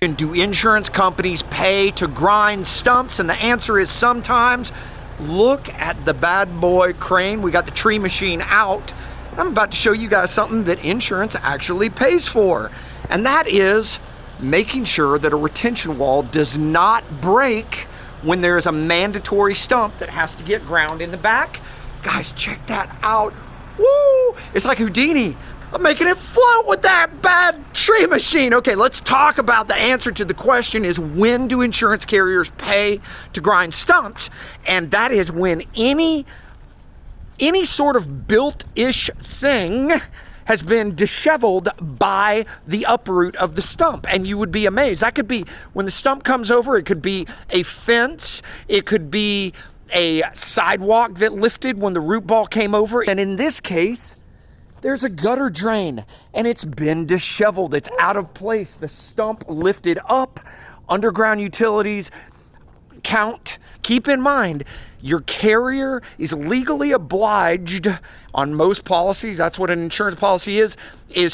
And do insurance companies pay to grind stumps? And the answer is sometimes. Look at the bad boy crane. We got the tree machine out. I'm about to show you guys something that insurance actually pays for. And that is making sure that a retention wall does not break when there is a mandatory stump that has to get ground in the back. Guys, check that out. Woo! It's like Houdini. I'm making it float with that bad tree machine. Okay, let's talk about the answer to the question is, when do insurance carriers pay to grind stumps? And that is when any sort of built-ish thing has been disheveled by the uproot of the stump. And you would be amazed. That could be when the stump comes over, it could be a fence, it could be a sidewalk that lifted when the root ball came over. And in this case, there's a gutter drain and it's been disheveled. It's out of place. The stump lifted up. Underground utilities count. Keep in mind, your carrier is legally obliged on most policies, that's what an insurance policy is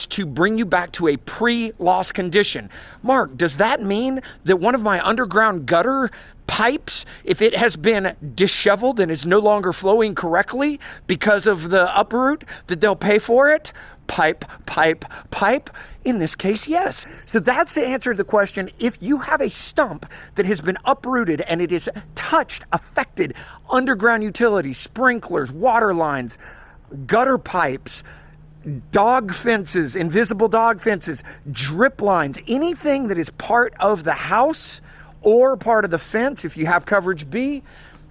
to bring you back to a pre-loss condition. Mark, does that mean that one of my underground gutter pipes, if it has been disheveled and is no longer flowing correctly because of the uproot, that they'll pay for it? Pipe. In this case, yes. So that's the answer to the question. If you have a stump that has been uprooted and it is touched, affected underground utilities, sprinklers, water lines, gutter pipes, dog fences, invisible dog fences, drip lines, anything that is part of the house or part of the fence, if you have coverage B,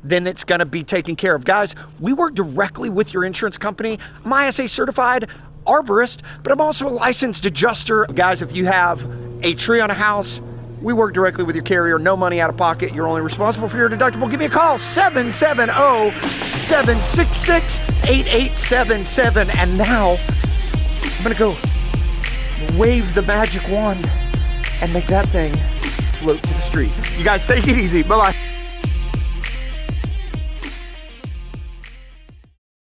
then it's going to be taken care of. Guys, we work directly with your insurance company. I'm ISA certified arborist, but I'm also a licensed adjuster. Guys, if you have a tree on a house, we work directly with your carrier. No money out of pocket. You're only responsible for your deductible. Give me a call, 770-766-8877. And now I'm going to go wave the magic wand and make that thing float to the street. You guys take it easy. Bye-bye.